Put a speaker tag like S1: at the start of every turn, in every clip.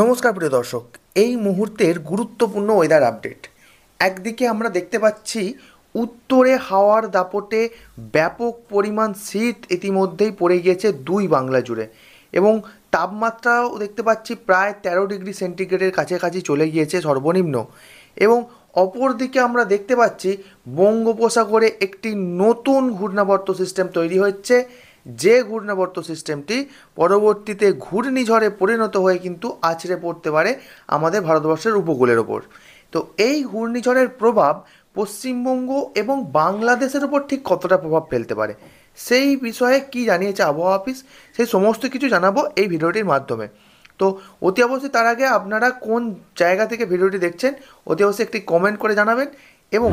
S1: নমস্কার প্রিয় দর্শক, এই মুহূর্তের গুরুত্বপূর্ণ ওয়েদার আপডেট। একদিকে আমরা দেখতে পাচ্ছি উত্তরে হাওয়ার দাপটে ব্যাপক পরিমাণ শীত ইতিমধ্যেই পড়ে গিয়েছে দুই বাংলা জুড়ে, এবং তাপমাত্রাও দেখতে পাচ্ছি প্রায় 13 ডিগ্রি সেন্টিগ্রেডের কাছাকাছি চলে গিয়েছে সর্বনিম্ন। এবং অপরদিকে আমরা দেখতে পাচ্ছি বঙ্গোপসাগরে একটি নতুন ঘূর্ণাবর্ত সিস্টেম তৈরি হচ্ছে, যে ঘূর্ণাবর্ত সিস্টেমটি পরবর্তীতে ঘূর্ণিঝড়ে পরিণত হয়ে কিন্তু আছড়ে পড়তে পারে আমাদের ভারতবর্ষের উপকূলের ওপর। তো এই ঘূর্ণিঝড়ের প্রভাব পশ্চিমবঙ্গ এবং বাংলাদেশের ওপর ঠিক কতটা প্রভাব ফেলতে পারে, সেই বিষয়ে কি জানিয়েছে আবহাওয়া অফিস, সেই সমস্ত কিছু জানাবো এই ভিডিওটির মাধ্যমে। তো অতি অবশ্যই তার আগে আপনারা কোন জায়গা থেকে ভিডিওটি দেখছেন অতি অবশ্যই একটি কমেন্ট করে জানাবেন, এবং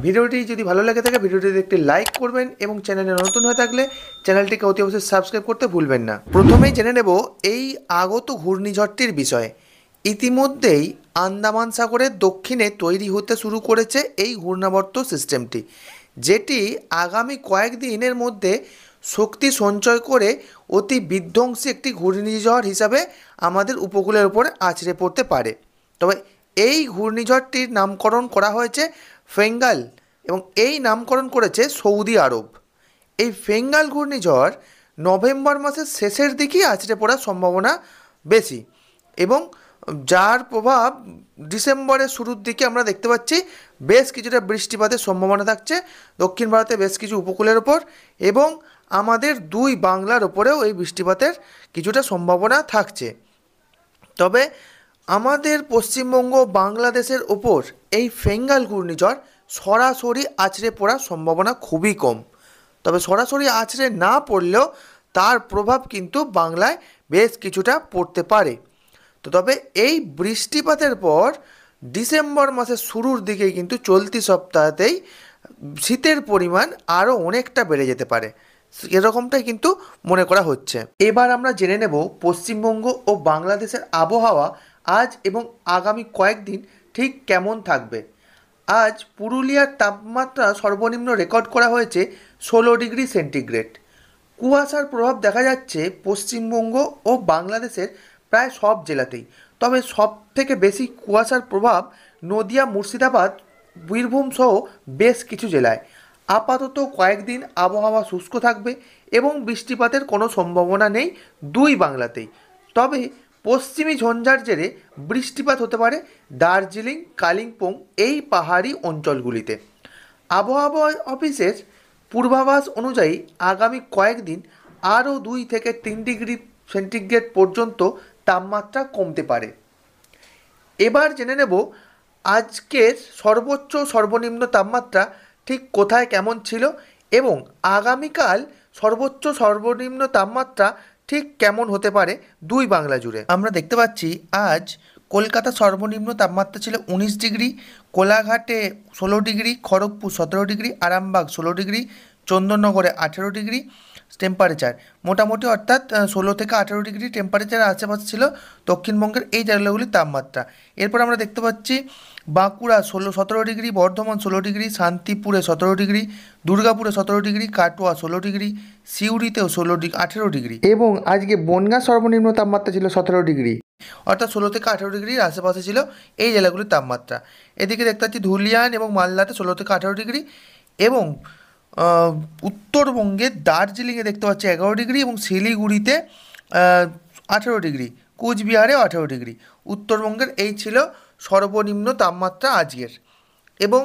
S1: ভিডিওটি যদি ভালো লেগে থাকে ভিডিওটিতে একটি লাইক করবেন, এবং চ্যানেলে নতুন হয়ে থাকলে চ্যানেলটিকে অতি অবশ্যই সাবস্ক্রাইব করতে ভুলবেন না। প্রথমেই জেনে নেব এই আগত ঘূর্ণিঝড়টির বিষয়ে। ইতিমধ্যেই আন্দামান সাগরের দক্ষিণে তৈরি হতে শুরু করেছে এই ঘূর্ণাবর্ত সিস্টেমটি, যেটি আগামী কয়েকদিনের মধ্যে শক্তি সঞ্চয় করে অতি বিধ্বংসী একটি ঘূর্ণিঝড় হিসাবে আমাদের উপকূলের উপরে আছড়ে পড়তে পারে। তবে এই ঘূর্ণিঝড়টির নামকরণ করা হয়েছে ফেঙ্গাল, এবং এই নামকরণ করেছে সৌদি আরব। এই ফেঙ্গাল ঘূর্ণিঝড় নভেম্বর মাসের শেষের দিকেই আছড়ে পড়ার সম্ভাবনা বেশি, এবং যার প্রভাব ডিসেম্বরের শুরুর দিকে আমরা দেখতে পাচ্ছি বেশ কিছুটা বৃষ্টিপাতের সম্ভাবনা থাকছে দক্ষিণ ভারতে বেশ কিছু উপকূলের ওপর, এবং আমাদের দুই বাংলার ওপরেও এই বৃষ্টিপাতের কিছুটা সম্ভাবনা থাকছে। তবে আমাদের পশ্চিমবঙ্গ বাংলাদেশের ওপর এই ফেঙ্গাল ঘূর্ণিঝড় সরাসরি আছড়ে পড়ার সম্ভাবনা খুবই কম। তবে সরাসরি আছড়ে না পড়লেও তার প্রভাব কিন্তু বাংলায় বেশ কিছুটা পড়তে পারে। তবে এই বৃষ্টিপাতের পর ডিসেম্বর মাসের শুরুর দিকে কিন্তু চলতি সপ্তাহতেই শীতের পরিমাণ আরও অনেকটা বেড়ে যেতে পারে, এরকমটাই কিন্তু মনে করা হচ্ছে। এবার আমরা জেনে নেব পশ্চিমবঙ্গ ও বাংলাদেশের আবহাওয়া আজ এবং আগামী কয়েকদিন ঠিক কেমন থাকবে। আজ পুরুলিয়ার তাপমাত্রা সর্বনিম্ন রেকর্ড করা হয়েছে 16 ডিগ্রি সেন্টিগ্রেড। কুয়াশার প্রভাব দেখা যাচ্ছে পশ্চিমবঙ্গ ও বাংলাদেশের প্রায় সব জেলাতেই, তবে সব থেকে বেশি কুয়াশার প্রভাব নদিয়া, মুর্শিদাবাদ, বীরভূম সহ বেশ কিছু জেলায়। আপাতত কয়েকদিন আবহাওয়া শুষ্ক থাকবে এবং বৃষ্টিপাতের কোনো সম্ভাবনা নেই দুই বাংলাতেই। তবে পশ্চিমী ঝঞ্ঝার জেরে বৃষ্টিপাত হতে পারে দার্জিলিং, কালিম্পং এই পাহাড়ি অঞ্চলগুলিতে। আবহাওয়া অফিসের পূর্বাভাস অনুযায়ী আগামী কয়েকদিন আরও 2 থেকে 3 ডিগ্রি সেন্টিগ্রেড পর্যন্ত তাপমাত্রা কমতে পারে। এবার জেনে নেব আজকের সর্বোচ্চ সর্বনিম্ন তাপমাত্রা ঠিক কোথায় কেমন ছিল, এবং আগামীকাল সর্বোচ্চ সর্বনিম্ন তাপমাত্রা ঠিক কেমন হতে পারে দুই বাংলা জুড়ে। আমরা দেখতে পাচ্ছি আজ কলকাতা সর্বনিম্ন তাপমাত্রা ছিল 19 ডিগ্রি, কোলাঘাটে 16 degree, Kharagpur 17 degree, Arambagh 16 degree, চন্দননগরে 18 ডিগ্রি টেম্পারেচার মোটামুটি, অর্থাৎ 16 থেকে 18 ডিগ্রি টেম্পারেচার আশেপাশে ছিল দক্ষিণবঙ্গের এই জেলাগুলির তাপমাত্রা। এরপর আমরা দেখতে পাচ্ছি বাঁকুড়া 17 ডিগ্রি, বর্ধমান 16 ডিগ্রি, শান্তিপুরে 17 ডিগ্রি, দুর্গাপুরে 17 ডিগ্রি, কাটোয়া 16 ডিগ্রি, সিউড়িতেও 18 ডিগ্রি, এবং আজকে বনগাঁ সর্বনিম্ন তাপমাত্রা ছিল 17 ডিগ্রি, অর্থাৎ 16 থেকে 18 ডিগ্রির আশেপাশে ছিল এই জেলাগুলির তাপমাত্রা। এদিকে দেখতে পাচ্ছি ধুলিয়ান এবং মালদাতে 16 থেকে 18 ডিগ্রি, এবং উত্তরবঙ্গে দার্জিলিংয়ে দেখতে পাচ্ছি 11 ডিগ্রি, এবং শিলিগুড়িতে 18 ডিগ্রি, কুচবিহারেও 18 ডিগ্রি। উত্তরবঙ্গের এই ছিল সর্বনিম্ন তাপমাত্রা আজকের। এবং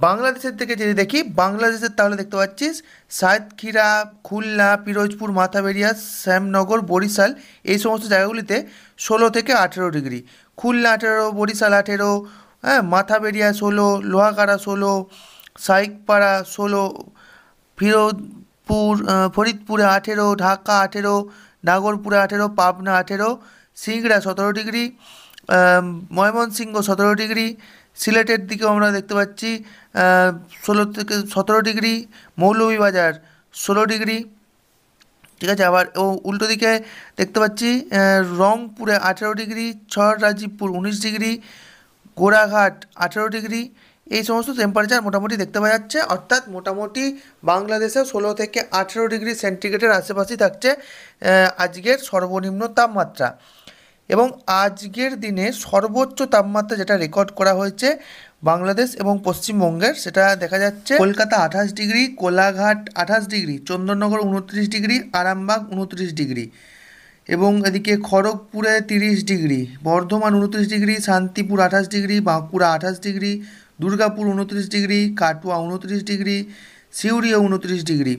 S1: বাংলাদেশের থেকে যদি দেখি, বাংলাদেশের তাহলে দেখতে পাচ্ছিস সাতক্ষীরা, খুলনা, পিরোজপুর, মাথাবেড়িয়া, শ্যামনগর, বরিশাল এই সমস্ত জায়গাগুলিতে 16 থেকে 18 ডিগ্রি, খুলনা 18, বরিশাল 18, হ্যাঁ, মাথাবেড়িয়া 16, লোহাগাড়া 16, সাইকপাড়া 16, ফরিদপুরে 18, ঢাকা 18, নাগরপুরে 18, পাবনা 18, সিংড়া 17 ডিগ্রি, ময়মনসিংহ 17 ডিগ্রি, সিলেটের দিকেও আমরা দেখতে পাচ্ছি 16 থেকে 17 ডিগ্রি, মৌলভীবাজার 16 ডিগ্রি, ঠিক আছে। আবার উল্টো দিকে দেখতে পাচ্ছি রংপুরে 18 ডিগ্রি, রাজীবপুর 19 ডিগ্রি, গোড়াঘাট 18 ডিগ্রি, এই সমস্ত টেম্পারেচার মোটামুটি দেখতে পাওয়া যাচ্ছে। অর্থাৎ মোটামুটি বাংলাদেশে 16 থেকে 18 ডিগ্রি সেন্টিগ্রেডের আশেপাশেই থাকছে আজকের সর্বনিম্ন তাপমাত্রা। এবং আজকের দিনে সর্বোচ্চ তাপমাত্রা যেটা রেকর্ড করা হয়েছে বাংলাদেশ এবং পশ্চিমবঙ্গের, সেটা দেখা যাচ্ছে Kolkata 28 degree, Kolaghat 28 degree, Chandannagar 29 degree, Arambagh 29 degree, এবং এদিকে খড়গপুরে 30 degree, Bardhaman 29 degree, Shantipur 28 degree, Bankura 28 degree, Durgapur 29 degree, Katwa 29 degree, সিউড়িও 29 ডিগ্রি,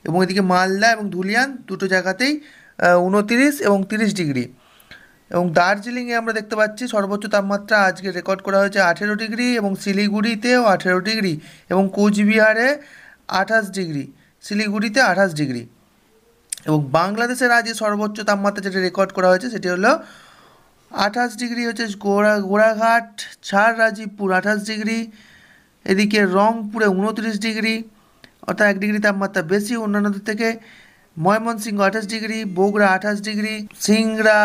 S1: এবং এদিকে মালদা এবং ধুলিয়ান দুটো জায়গাতেই 29 এবং 30 ডিগ্রি। এবং দার্জিলিংয়ে আমরা দেখতে পাচ্ছি সর্বোচ্চ তাপমাত্রা আজকে রেকর্ড করা হয়েছে 18 ডিগ্রি, এবং শিলিগুড়িতেও 18 ডিগ্রি, এবং কোচবিহারে 28 ডিগ্রি, শিলিগুড়িতে 28 ডিগ্রি। এবং বাংলাদেশের আজকে সর্বোচ্চ তাপমাত্রা যেটা রেকর্ড করা হয়েছে সেটি হলো 28 ডিগ্রি হচ্ছে গোড়াঘাট, ছাড় রাজীবপুর 28 ডিগ্রি, এদিকে রংপুরে 29 ডিগ্রি, অর্থাৎ 1 ডিগ্রি তাপমাত্রা বেশি অন্যান্যদের থেকে, Mymensingh 28 degree, Bogura 28 degree, Singra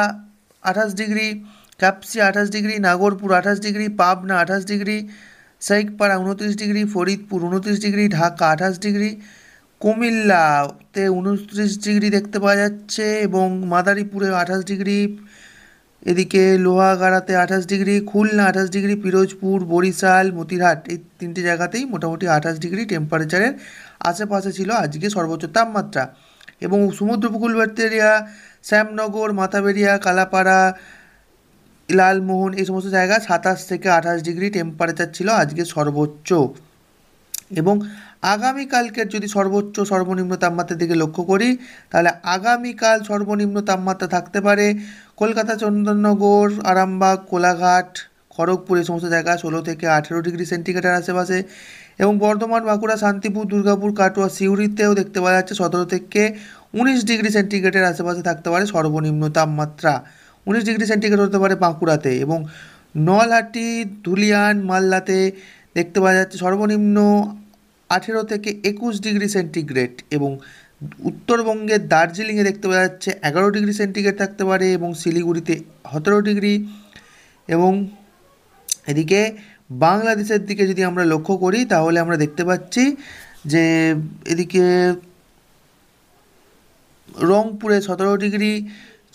S1: 28 degree, Kapsi 28 degree, Nagarpur 28 degree, Pabna 28 degree, Shekhpara 29 degree, Faridpur 29 degree, Dhaka 28 degree, কুমিল্লাতে 29 ডিগ্রি দেখতে পাওয়া যাচ্ছে, এবং মাদারীপুরে 28 ডিগ্রি, এদিকে লোহাগাড়াতে 28 ডিগ্রি, খুলনা 28 ডিগ্রি, পিরোজপুর, বরিশাল, মতিরহাট এই তিনটে জায়গাতেই মোটামুটি 28 ডিগ্রি টেম্পারেচারের আশেপাশে ছিল আজকে সর্বোচ্চ তাপমাত্রা। এবং সমুদ্র উপকূলবর্তী এরিয়া শ্যামনগর, মাথাবেরিয়া, কালাপাড়া, লালমোহন এই সমস্ত জায়গা 27 থেকে 28 ডিগ্রি টেম্পারেচার ছিল আজকে সর্বোচ্চ। এবং আগামীকালকের যদি সর্বোচ্চ সর্বনিম্ন তাপমাত্রার দিকে লক্ষ্য করি, তাহলে আগামীকাল সর্বনিম্ন তাপমাত্রা থাকতে পারে কলকাতা, চন্দননগর, আরামবাগ, কোলাঘাট, খড়গপুর এই সমস্ত জায়গা 16 থেকে 18 ডিগ্রি সেন্টিগ্রেডের আশেপাশে, এবং বর্ধমান, বাঁকুড়া, শান্তিপুর, দুর্গাপুর, কাটোয়া, সিউড়িতেও দেখতে পাওয়া যাচ্ছে 17 থেকে 19 ডিগ্রি সেন্টিগ্রেডের আশেপাশে থাকতে পারে সর্বনিম্ন তাপমাত্রা। 19 ডিগ্রি সেন্টিগ্রেড হতে পারে বাঁকুড়াতে, এবং নলহাটি, ধুলিয়ান, মালদাতে দেখতে পাওয়া যাচ্ছে সর্বনিম্ন 18 থেকে 21 ডিগ্রি সেন্টিগ্রেড, এবং উত্তরবঙ্গের দার্জিলিংয়ে দেখতে পাওয়া যাচ্ছে 11 ডিগ্রি সেন্টিগ্রেড থাকতে পারে, এবং শিলিগুড়িতে 17 ডিগ্রি। এবং এদিকে বাংলাদেশের দিকে যদি আমরা লক্ষ্য করি তাহলে আমরা দেখতে পাচ্ছি যে এদিকে রংপুরে 17 ডিগ্রি,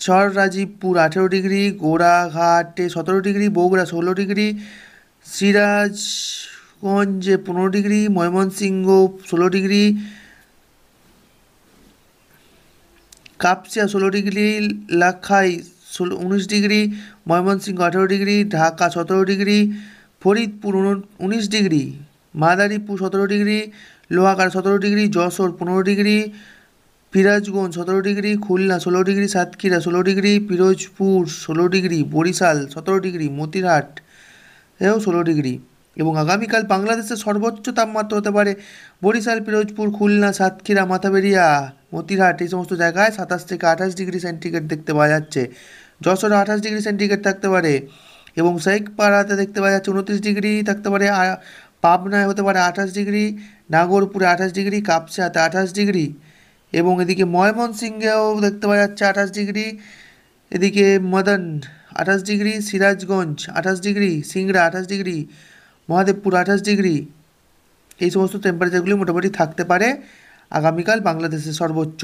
S1: চর রাজীবপুর 18 ডিগ্রি, গোড়াঘাটে 17 ডিগ্রি, বগুড়া 16 ডিগ্রি, সিরাজগঞ্জে 15 degree, Mymensingh 16 degree, Kapasia 16 degree, Lakhai 19 degree, Mymensingh 18 degree, Dhaka 17 degree, Faridpur 19 degree, Madaripur 17 degree, Lohagara 17 degree, Jashore 15 degree, Sirajganj 17 degree, Khulna 16 degree, Satkhira 16 degree, Pirojpur 16 degree, Barishal 17 degree, Motirhat এও 16 ডিগ্রি। এবং আগামীকাল বাংলাদেশের সর্বোচ্চ তাপমাত্রা হতে পারে বরিশাল, পিরোজপুর, খুলনা, সাতক্ষীরা, মাথাবেরিয়া, মতিরহাট এই সমস্ত জায়গায় 27 থেকে 28 ডিগ্রি সেন্টিগ্রেড দেখতে পাওয়া যাচ্ছে। যশোরে 28 ডিগ্রি সেন্টিগ্রেড থাকতে পারে, এবং শেখপাড়াতে দেখতে পাওয়া যাচ্ছে 29 ডিগ্রি থাকতে পারে, পাবনায় হতে পারে 28 ডিগ্রি, নাগরপুরে 28 ডিগ্রি, কাপসিয়াতে 28 ডিগ্রি, এবং এদিকে ময়মনসিংহেও দেখতে পাওয়া যাচ্ছে 28 ডিগ্রি, এদিকে Madan 28 degree, Sirajganj 28 degree, Singra 28 degree, Mahadevpur 28 degree, এই সমস্ত টেম্পারেচারগুলি মোটামুটি থাকতে পারে আগামীকাল বাংলাদেশের সর্বোচ্চ।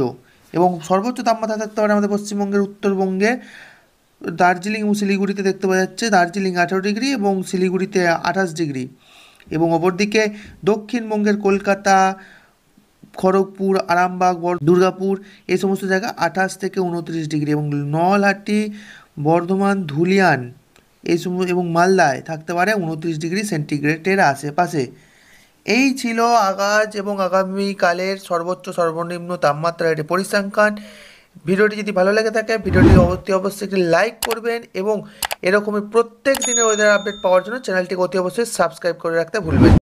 S1: এবং সর্বোচ্চ তাপমাত্রা থাকতে পারে আমাদের পশ্চিমবঙ্গের উত্তরবঙ্গে দার্জিলিং এবং শিলিগুড়িতে দেখতে পাওয়া যাচ্ছে দার্জিলিং 18 ডিগ্রি এবং শিলিগুড়িতে 28 ডিগ্রি, এবং অপরদিকে দক্ষিণবঙ্গের কলকাতা, খড়গপুর, আরামবাগ, দুর্গাপুর এই সমস্ত জায়গা 28 থেকে 29 ডিগ্রি, এবং নলহাটি, বর্ধমান, ধুলিয়ান এই সমস্ত এবং মালদায় থাকতে পারে 29 ডিগ্রি সেন্টিগ্রেডের আশেপাশে। এই ছিল আগাজ এবং আগামীকালের সর্বোচ্চ সর্বনিম্ন তাপমাত্রার একটি পরিসংখ্যান। ভিডিওটি যদি ভালো লেগে থাকে ভিডিওটি অবশ্যই একটি লাইক করবেন, এবং এরকমই প্রত্যেক দিনের ওয়েদার আপডেট পাওয়ার জন্য চ্যানেলটিকে অতি অবশ্যই সাবস্ক্রাইব করে রাখতে ভুলবেন।